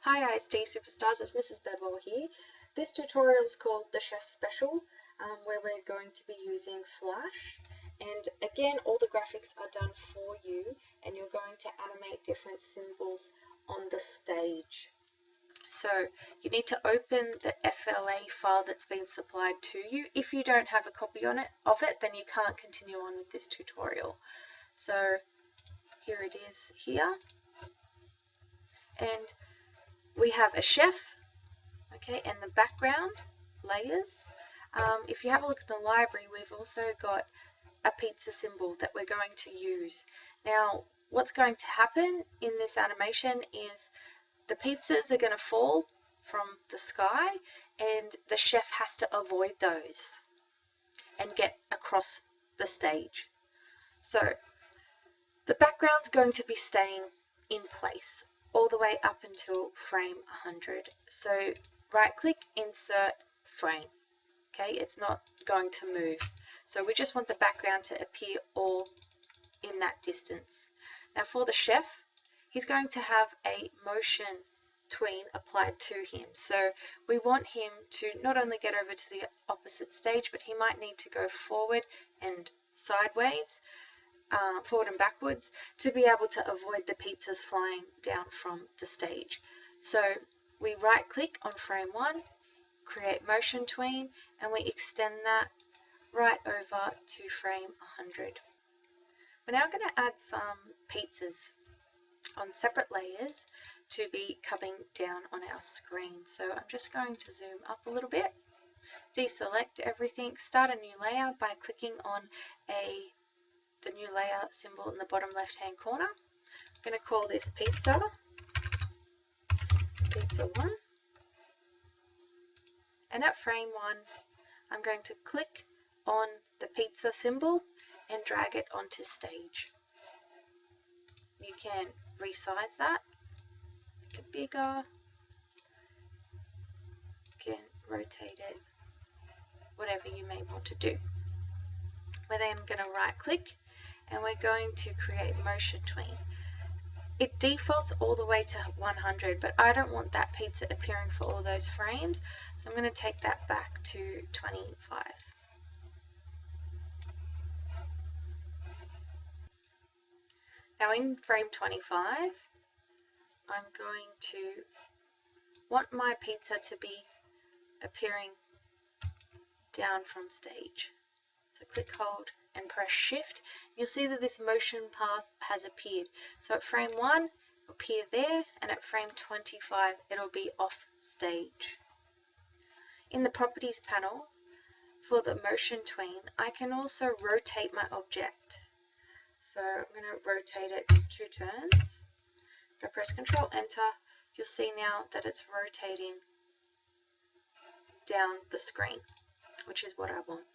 Hi ISD Superstars, it's Mrs. Bedwell here. This tutorial is called the Chef Special, where we're going to be using Flash. And again, all the graphics are done for you, and you're going to animate different symbols on the stage. So you need to open the FLA file that's been supplied to you. If you don't have a copy of it, then you can't continue on with this tutorial. So here it is here. And we have a chef, okay, and the background layers. If you have a look at the library, we've also got a pizza symbol that we're going to use. Now, what's going to happen in this animation is the pizzas are going to fall from the sky, and the chef has to avoid those and get across the stage. So the background's going to be staying in place all the way up until frame 100. So right click, insert frame. Okay, it's not going to move. So we just want the background to appear all in that distance. Now for the chef, he's going to have a motion tween applied to him. So we want him to not only get over to the opposite stage, but he might need to go forward and sideways, forward and backwards, to be able to avoid the pizzas flying down from the stage. So we right click on frame 1, create motion tween, and we extend that right over to frame 100. We're now going to add some pizzas on separate layers to be coming down on our screen. So I'm just going to zoom up a little bit, deselect everything, start a new layer by clicking on the new layer symbol in the bottom left hand corner. I'm going to call this pizza 1, and at frame 1 I'm going to click on the pizza symbol and drag it onto stage. You can resize that, make it bigger, you can rotate it, whatever you may want to do. We're then going to right click and we're going to create motion tween. It defaults all the way to 100, but I don't want that pizza appearing for all those frames, so I'm going to take that back to 25. Now in frame 25, I'm going to want my pizza to be appearing down from stage. So click, hold, and press shift. You'll see that this motion path has appeared. So at frame 1, it'll appear there, and at frame 25, it'll be off stage. In the properties panel, for the motion tween, I can also rotate my object. So I'm going to rotate it 2 turns. If I press Control Enter, you'll see now that it's rotating down the screen, which is what I want.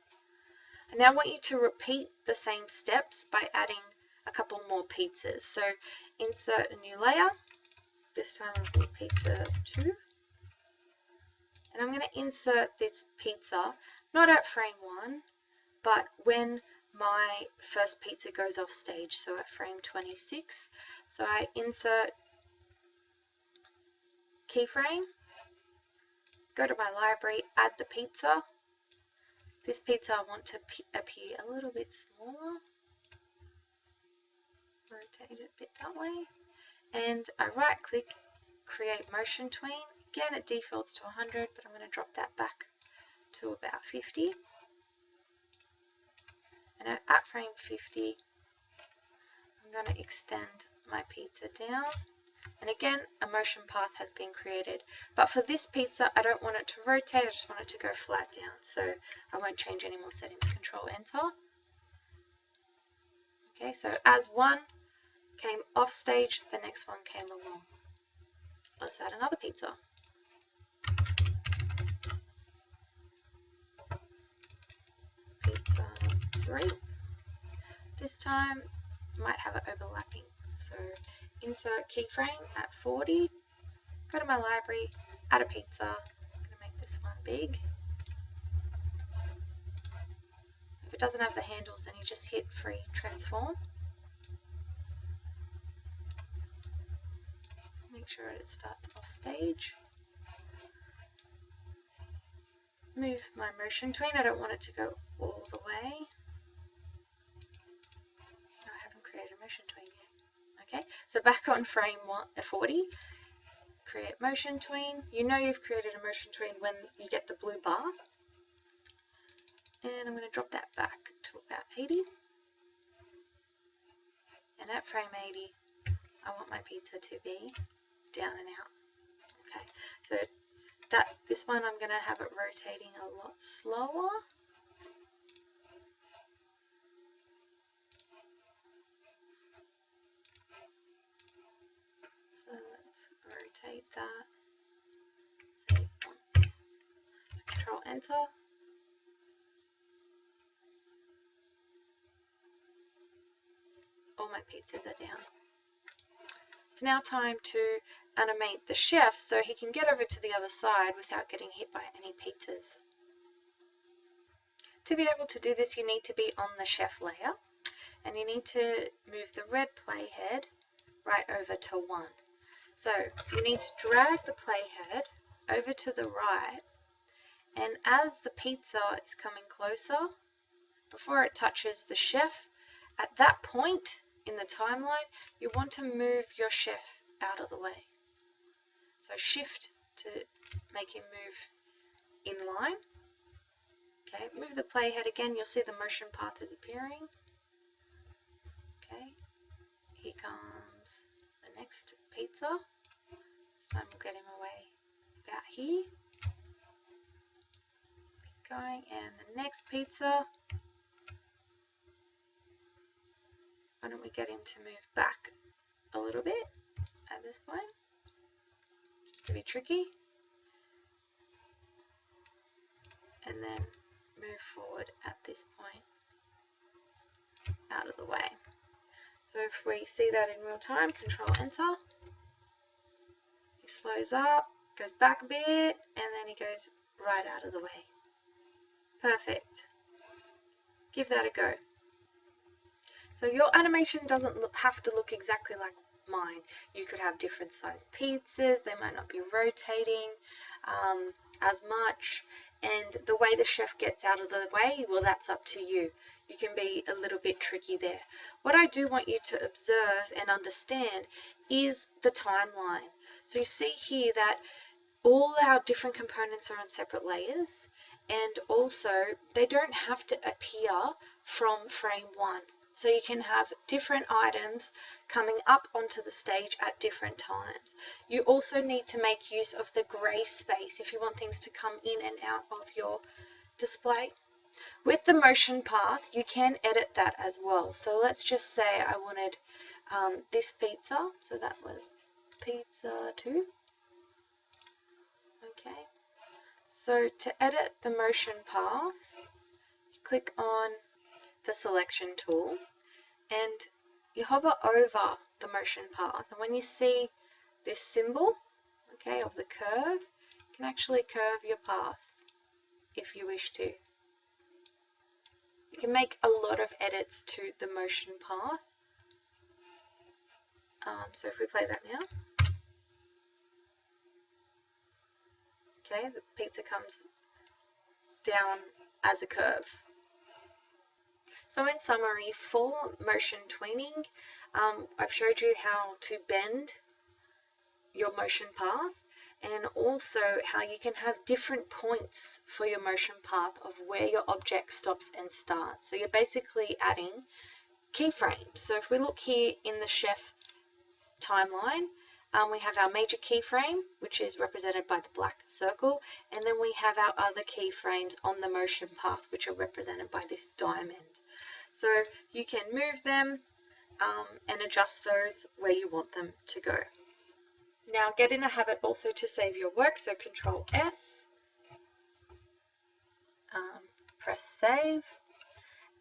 I now want you to repeat the same steps by adding a couple more pizzas. So insert a new layer, this time it'll be pizza 2. And I'm going to insert this pizza, not at frame 1, but when my first pizza goes off stage, so at frame 26. So I insert keyframe, go to my library, add the pizza. This pizza I want to appear a little bit smaller, rotate it a bit that way, and I right click, create motion tween. Again, it defaults to 100, but I'm going to drop that back to about 50. And at frame 50, I'm going to extend my pizza down. And again, a motion path has been created. But for this pizza, I don't want it to rotate, I just want it to go flat down. So I won't change any more settings. Control Enter. Okay, so as one came off stage, the next one came along. Let's add another pizza. Pizza 3. This time might have it overlapping. So insert keyframe at 40, go to my library, add a pizza. I'm going to make this one big. If it doesn't have the handles, then you just hit free transform. make sure it starts off stage. Move my motion tween. I don't want it to go all the way. I haven't created a motion tween yet. Okay, so back on frame 40, create motion tween. You know you've created a motion tween when you get the blue bar. And I'm going to drop that back to about 80. And at frame 80, I want my pizza to be down and out. Okay, so this one I'm going to have it rotating a lot slower. So let's rotate that. Say once. So Control Enter. All my pizzas are down. It's now time to animate the chef so he can get over to the other side without getting hit by any pizzas. To be able to do this, you need to be on the chef layer, and you need to move the red playhead right over to 1. So you need to drag the playhead over to the right, and as the pizza is coming closer, before it touches the chef, at that point in the timeline, you want to move your chef out of the way. So shift to make him move in line. Okay, move the playhead again, you'll see the motion path is appearing. Okay, here comes the next pizza. This time we'll get him away about here. Keep going, and the next pizza. Why don't we get him to move back a little bit at this point, just to be tricky, and then move forward at this point out of the way. So if we see that in real time, Control Enter, he slows up, goes back a bit, and then he goes right out of the way. Perfect. Give that a go. So your animation doesn't have to look exactly like mine. You could have different sized pizzas, they might not be rotating as much, and the way the chef gets out of the way, well, that's up to you. You can be a little bit tricky there. What I do want you to observe and understand is the timeline. So you see here that all our different components are on separate layers, and also they don't have to appear from frame 1. So you can have different items coming up onto the stage at different times. You also need to make use of the gray space if you want things to come in and out of your display. With the motion path, you can edit that as well. So let's just say I wanted this pizza. So that was pizza 2. Okay. So to edit the motion path, you click on the selection tool and you hover over the motion path, and when you see this symbol, okay, of the curve, you can actually curve your path if you wish to. You can make a lot of edits to the motion path. So if we play that now, okay, the pizza comes down as a curve. So in summary, for motion tweening, I've showed you how to bend your motion path, and also how you can have different points for your motion path of where your object stops and starts. So you're basically adding keyframes. So if we look here in the chef timeline, we have our major keyframe, which is represented by the black circle, and then we have our other keyframes on the motion path, which are represented by this diamond. So you can move them and adjust those where you want them to go. Now get in a habit also to save your work, so Control S, press save,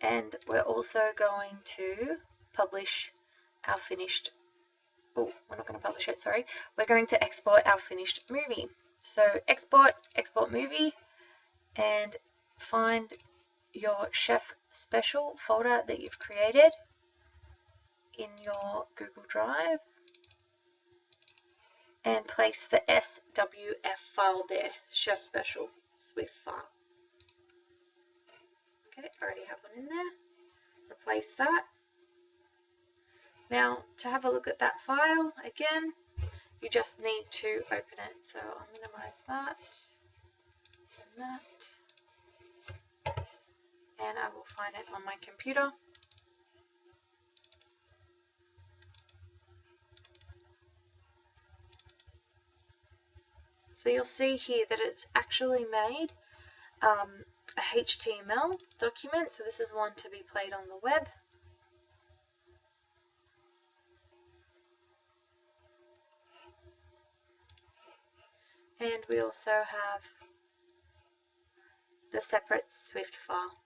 and we're also going to publish our finished, oh, we're not going to publish it, sorry, we're going to export our finished movie. So export movie, and find your Chef Special folder that you've created in your Google Drive. and place the SWF file there, Chef Special Swift file. Okay, I already have one in there. Replace that. Now, to have a look at that file again, you just need to open it. So I'll minimize that and that, and I will find it on my computer. So you'll see here that it's actually made a HTML document. So this is one to be played on the web. And we also have the separate Swift file.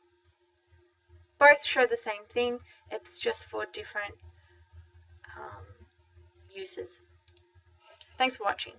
Both show the same thing, it's just for different uses. Thanks for watching.